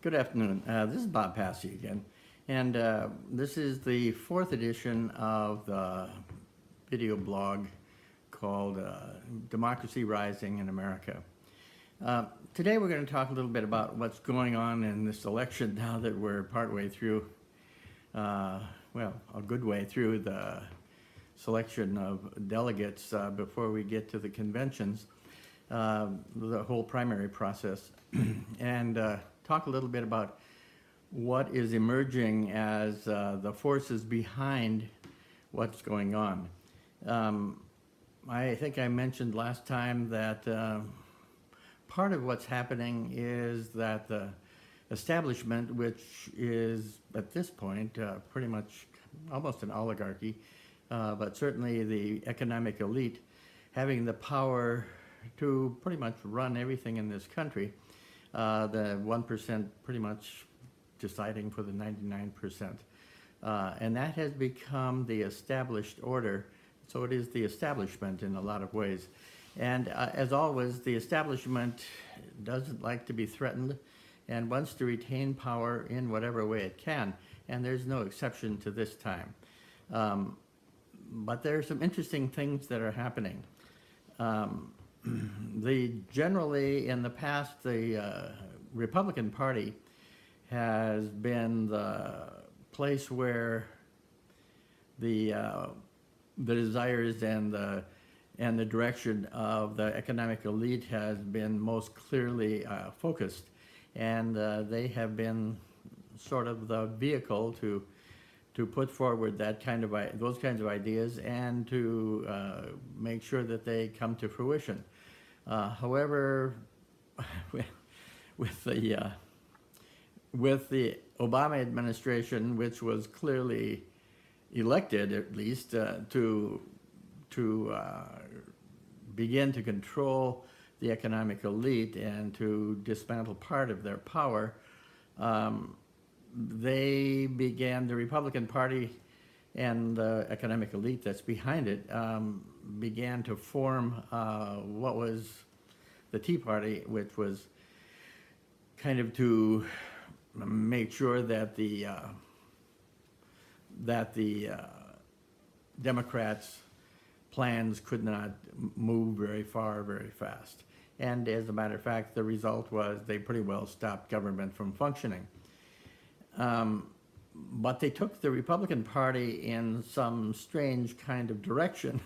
Good afternoon. This is Bob Passy again, and this is the fourth edition of the video blog called Democracy Rising in America. Today we're going to talk a little bit about what's going on in this election now that we're partway through, well, a good way through the selection of delegates before we get to the conventions, the whole primary process, and talk a little bit about what is emerging as the forces behind what's going on. I think I mentioned last time that part of what's happening is that the establishment, which is at this point pretty much almost an oligarchy, but certainly the economic elite, having the power to pretty much run everything in this country, the 1% pretty much deciding for the 99%. And that has become the established order. So it is the establishment in a lot of ways. And as always, the establishment doesn't like to be threatened and wants to retain power in whatever way it can. And there's no exception to this time. But there are some interesting things that are happening. Generally in the past, the Republican Party has been the place where the desires and the direction of the economic elite has been most clearly focused, and they have been sort of the vehicle to put forward those kinds of ideas and to make sure that they come to fruition. However, with the Obama administration, which was clearly elected at least to begin to control the economic elite and to dismantle part of their power, the Republican Party and the economic elite that's behind it began to form what was the Tea Party, which was kind of to make sure that the Democrats' plans could not move very far, very fast. And as a matter of fact, the result was they pretty well stopped government from functioning. But they took the Republican Party in some strange kind of direction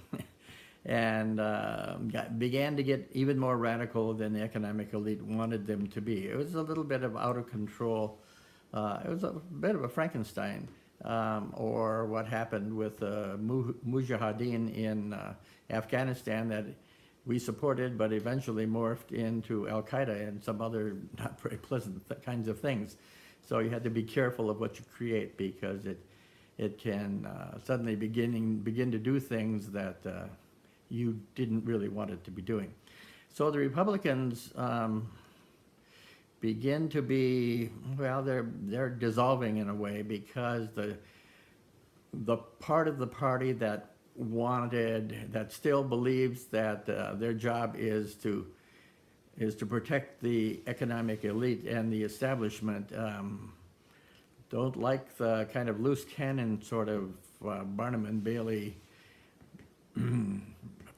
and began to get even more radical than the economic elite wanted them to be. It was a little bit of out of control. It was a bit of a Frankenstein, or what happened with Mujahideen in Afghanistan that we supported, but eventually morphed into Al-Qaeda and some other not very pleasant kinds of things. So you had to be careful of what you create, because it can suddenly begin to do things that you didn't really want it to be doing. So the Republicans begin to be, well, they're dissolving in a way, because the part of the party that still believes that their job is to protect the economic elite and the establishment, don't like the kind of loose cannon sort of Barnum and Bailey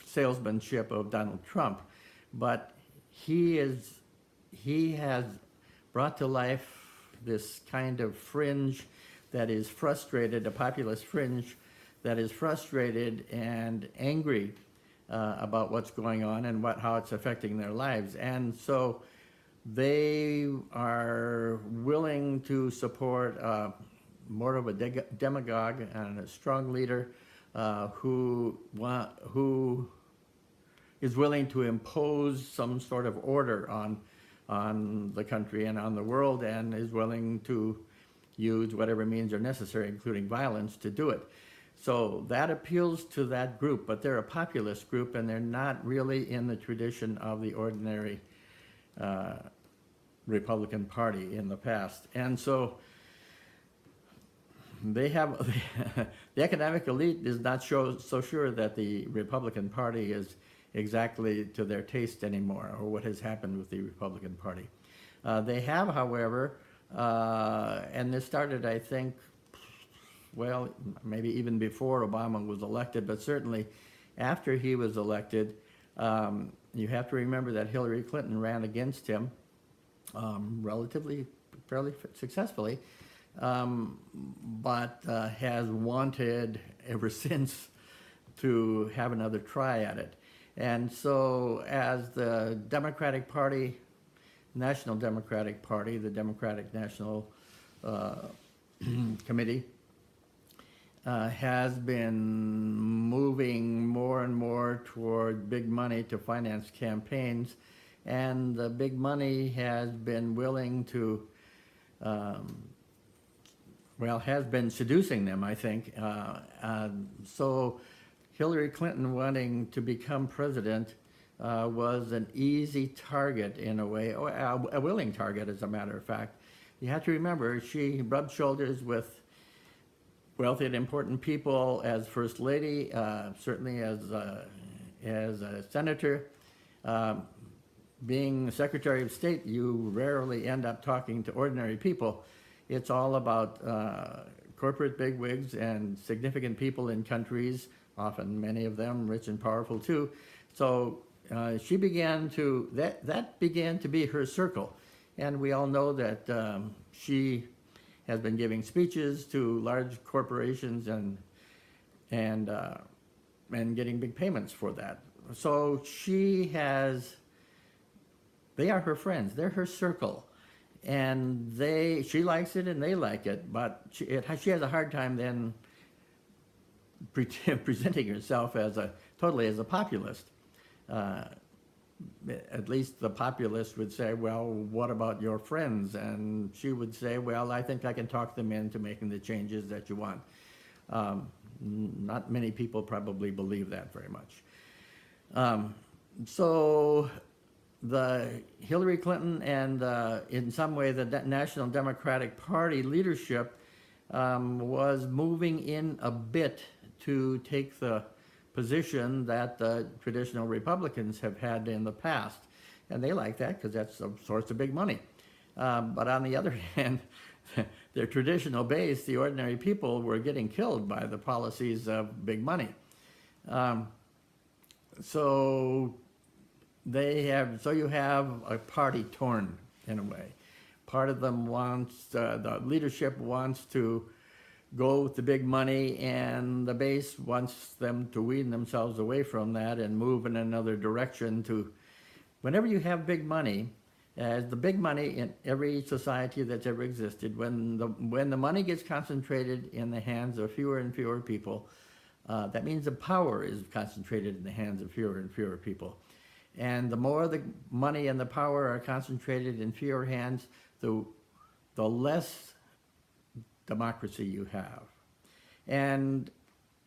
salesmanship of Donald Trump. But he has brought to life this kind of fringe that is frustrated, a populist fringe that is frustrated and angry about what's going on and how it's affecting their lives. And so they are willing to support more of a demagogue and a strong leader who is willing to impose some sort of order on the country and on the world, and is willing to use whatever means are necessary, including violence, to do it. So that appeals to that group, but they're a populist group, and they're not really in the tradition of the ordinary Republican Party in the past. And so they have the economic elite is not so sure that the Republican Party is exactly to their taste anymore, or what has happened with the Republican Party. They have, however, And this started, I think, well, maybe even before Obama was elected, but certainly after he was elected. You have to remember that Hillary Clinton ran against him relatively, fairly successfully, but has wanted ever since to have another try at it. And so as the Democratic Party, National Democratic Party, the Democratic National Committee, has been moving more and more toward big money to finance campaigns, and the big money has been willing to, has been seducing them, I think. So Hillary Clinton wanting to become president was an easy target in a way, or a willing target, as a matter of fact. You have to remember, she rubbed shoulders with wealthy and important people as First Lady, certainly as a senator. Being Secretary of State, you rarely end up talking to ordinary people. It's all about corporate bigwigs and significant people in countries, often many of them rich and powerful too. So she began to, that began to be her circle. And we all know that she has been giving speeches to large corporations and getting big payments for that. So she has, they are her friends, they're her circle, and she likes it and they like it, but she has a hard time then presenting herself as totally as a populist. At least the populist would say, well, what about your friends? And she would say, well, I think I can talk them into making the changes that you want. Not many people probably believe that very much. So the Hillary Clinton and in some way the National Democratic Party leadership was moving in a bit to take the position that the traditional Republicans have had in the past. And they like that because that's a source of big money. But on the other hand, their traditional base, the ordinary people, were getting killed by the policies of big money. So you have a party torn in a way. Part of them wants, the leadership wants to go with the big money, and the base wants them to wean themselves away from that and move in another direction. To whenever you have big money, as the big money in every society that's ever existed, when the money gets concentrated in the hands of fewer and fewer people, that means the power is concentrated in the hands of fewer and fewer people. And the more the money and the power are concentrated in fewer hands, the less democracy you have. And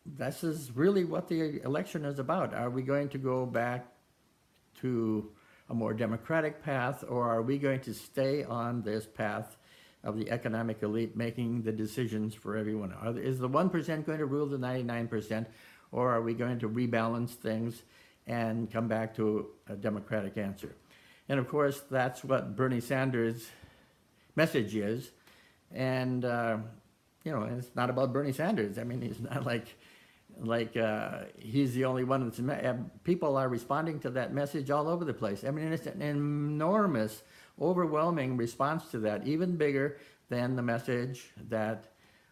this is really what the election is about. Are we going to go back to a more democratic path, or are we going to stay on this path of the economic elite making the decisions for everyone? Is the 1% going to rule the 99%, or are we going to rebalance things and come back to a democratic answer? And of course, that's what Bernie Sanders' message is. And, it's not about Bernie Sanders. I mean, he's not like he's the only one that's, people are responding to that message all over the place. I mean, it's an enormous, overwhelming response to that, even bigger than the message that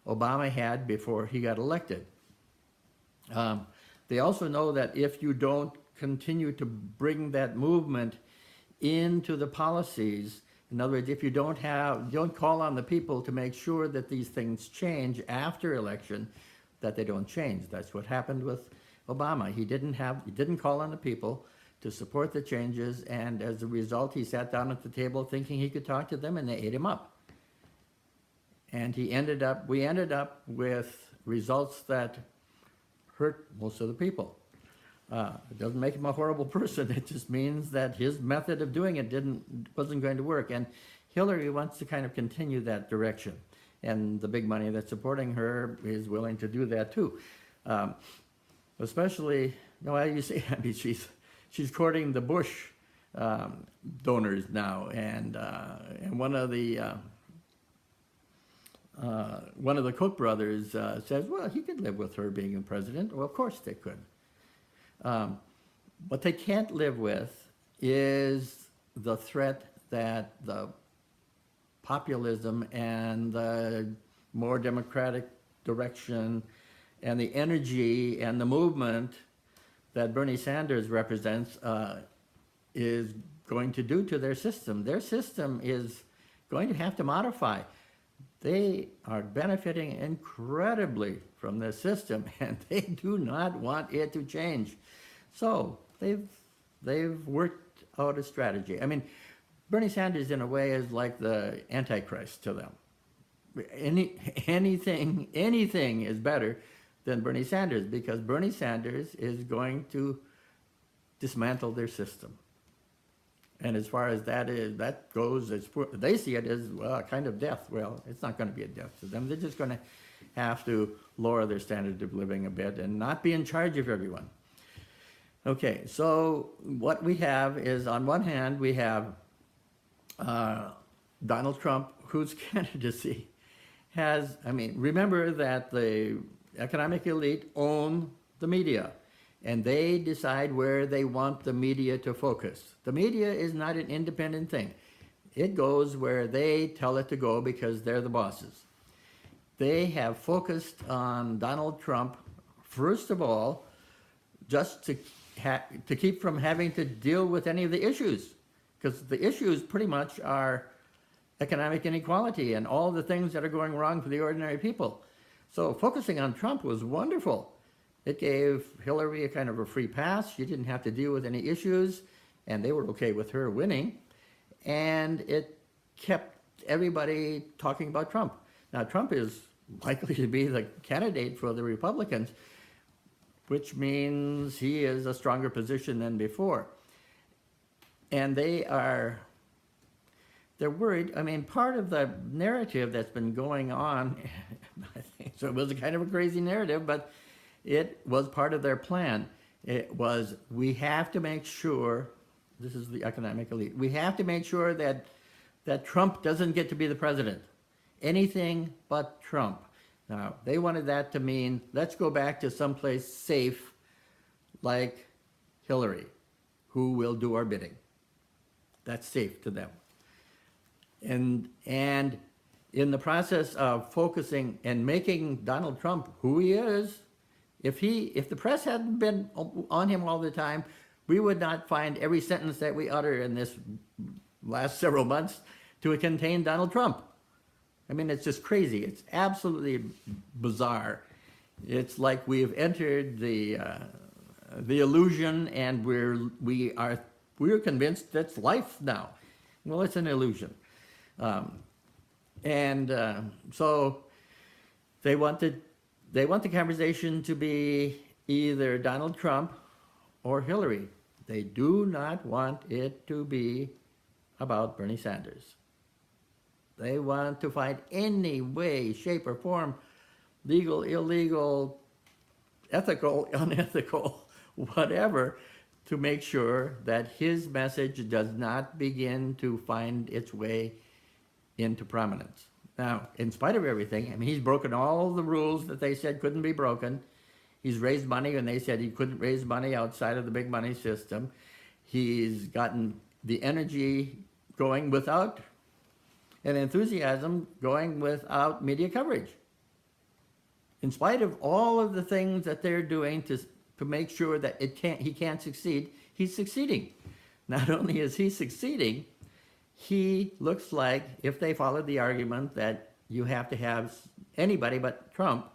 Obama had before he got elected. They also know that if you don't continue to bring that movement into the policies, in other words, if you don't call on the people to make sure that these things change after election, that they don't change. That's what happened with Obama. He didn't call on the people to support the changes, and as a result, he sat down at the table thinking he could talk to them, and they ate him up. And we ended up with results that hurt most of the people. It doesn't make him a horrible person. It just means that his method of doing it wasn't going to work. And Hillary wants to kind of continue that direction. And the big money that's supporting her is willing to do that too. Especially, you see, I mean, she's courting the Bush donors now. And one of the one of the Koch brothers says, well, he could live with her being a president. Well, of course they could. What they can't live with is the threat that the populism and the more democratic direction and the energy and the movement that Bernie Sanders represents is going to do to their system. Their system is going to have to modify. They are benefiting incredibly from this system, and they do not want it to change. So they've worked out a strategy. I mean, Bernie Sanders, in a way, is like the Antichrist to them. Anything is better than Bernie Sanders, because Bernie Sanders is going to dismantle their system. And as far as that goes, they see it as, well, a kind of death. Well, it's not going to be a death to them. They're just going to have to lower their standard of living a bit and not be in charge of everyone. Okay, so what we have is, on one hand, we have Donald Trump, whose candidacy has, I mean, remember that the economic elite own the media, and they decide where they want the media to focus. The media is not an independent thing. It goes where they tell it to go because they're the bosses. They have focused on Donald Trump, first of all, just to keep from having to deal with any of the issues, because the issues pretty much are economic inequality and all the things that are going wrong for the ordinary people. So focusing on Trump was wonderful. It gave Hillary a kind of a free pass. She didn't have to deal with any issues, and they were okay with her winning. And it kept everybody talking about Trump. Now, Trump is likely to be the candidate for the Republicans, which means he is a stronger position than before. And they're worried. I mean, part of the narrative that's been going on, I think, so it was a kind of a crazy narrative, but it was part of their plan. It was, we have to make sure, this is the economic elite, we have to make sure that Trump doesn't get to be the president. Anything but Trump. Now, they wanted that to mean, let's go back to someplace safe like Hillary, who will do our bidding. That's safe to them. And in the process of focusing and making Donald Trump who he is, if the press hadn't been on him all the time, we would not find every sentence that we utter in this last several months to contain Donald Trump. I mean, it's just crazy. It's absolutely bizarre. It's like we've entered the illusion, and we're convinced that's life now. Well, it's an illusion. So they want the conversation to be either Donald Trump or Hillary. They do not want it to be about Bernie Sanders. They want to find any way, shape, or form, legal, illegal, ethical, unethical, whatever, to make sure that his message does not begin to find its way into prominence. Now, in spite of everything, I mean, he's broken all the rules that they said couldn't be broken. He's raised money when they said he couldn't raise money outside of the big money system. He's gotten the energy going without, and enthusiasm going without media coverage. In spite of all of the things that they're doing to make sure that he can't succeed, he's succeeding. Not only is he succeeding, he looks like, if they followed the argument that you have to have anybody but Trump,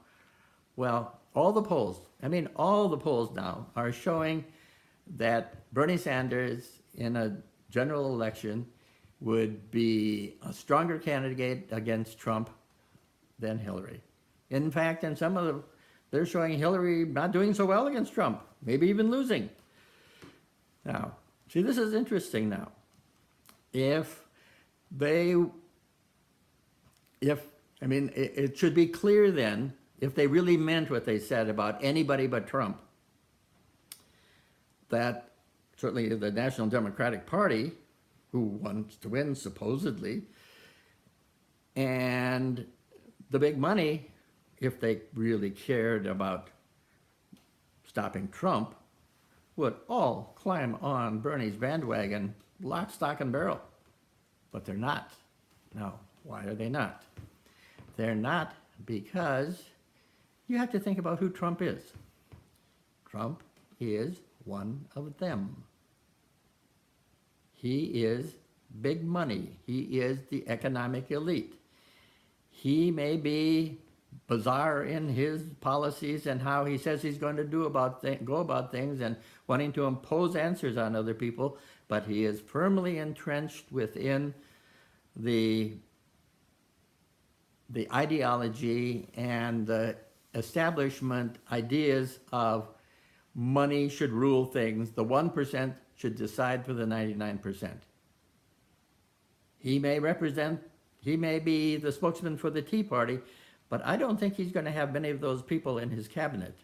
well, all the polls now are showing that Bernie Sanders in a general election would be a stronger candidate against Trump than Hillary. In fact, in some of they're showing Hillary not doing so well against Trump, maybe even losing. Now, see, this is interesting now. It should be clear then, if they really meant what they said about anybody but Trump, that certainly the National Democratic Party, who wants to win supposedly, and the big money, if they really cared about stopping Trump, would all climb on Bernie's bandwagon, lock, stock, and barrel. But they're not. Now, why are they not? They're not because you have to think about who Trump is. Trump is one of them. He is big money. He is the economic elite. He may be bizarre in his policies and how he says he's going to go about things and wanting to impose answers on other people, but he is firmly entrenched within the ideology and the establishment ideas of money should rule things. The 1% should decide for the 99%. He may be the spokesman for the Tea Party, but I don't think he's going to have many of those people in his cabinet.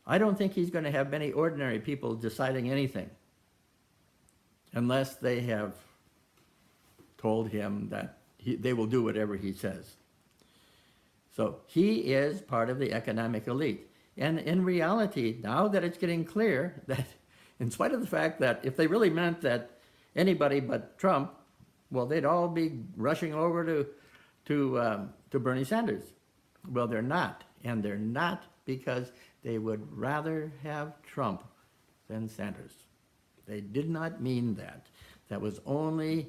I don't think he's going to have many ordinary people deciding anything unless they have told him that they will do whatever he says. So he is part of the economic elite. And in reality, now that it's getting clear that in spite of the fact that if they really meant that anybody but Trump, well, they'd all be rushing over to Bernie Sanders. Well, they're not. And they're not because they would rather have Trump than Sanders. They did not mean that. That was only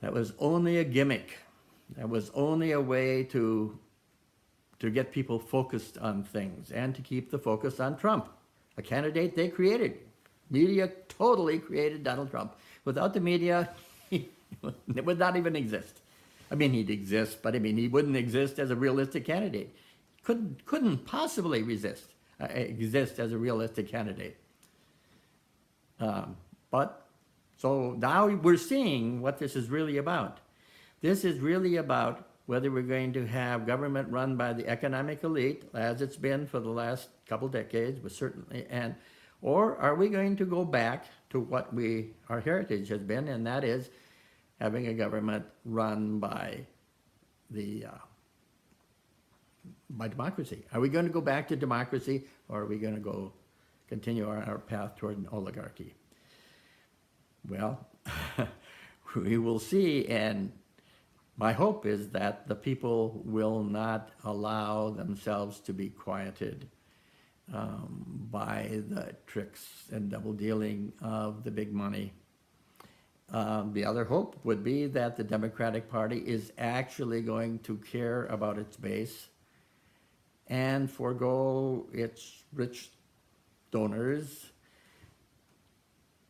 a gimmick. That was only a way to get people focused on things and to keep the focus on Trump, a candidate they created. Media totally created Donald Trump. Without the media, it would not even exist. I mean, he'd exist, but I mean, he wouldn't exist as a realistic candidate. Couldn't possibly exist as a realistic candidate. But so now we're seeing what this is really about. This is really about whether we're going to have government run by the economic elite, as it's been for the last couple decades, but certainly, or are we going to go back to what our heritage has been, and that is having a government run by democracy. Are we going to go back to democracy, or are we going to continue our path toward an oligarchy? Well, we will see, and my hope is that the people will not allow themselves to be quieted by the tricks and double dealing of the big money. The other hope would be that the Democratic Party is actually going to care about its base and forego its rich donors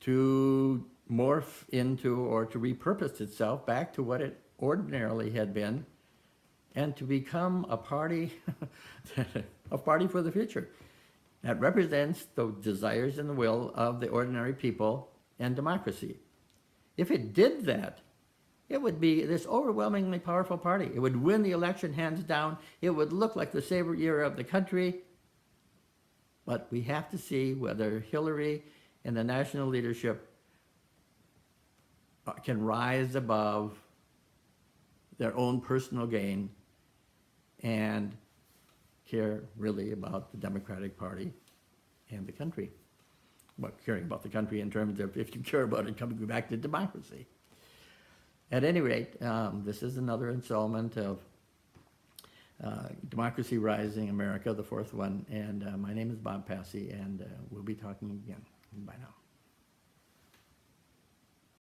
to morph into or to repurpose itself back to what it ordinarily had been, and to become a party, a party for the future that represents the desires and the will of the ordinary people and democracy. If it did that, it would be this overwhelmingly powerful party. It would win the election hands down. It would look like the savior of the country. But we have to see whether Hillary and the national leadership can rise above their own personal gain and care really about the Democratic Party and the country. Well, caring about the country in terms of if you care about it coming back to democracy. At any rate, this is another installment of Democracy Rising America, the fourth one. And my name is Bob Passy, and we'll be talking again. Bye now.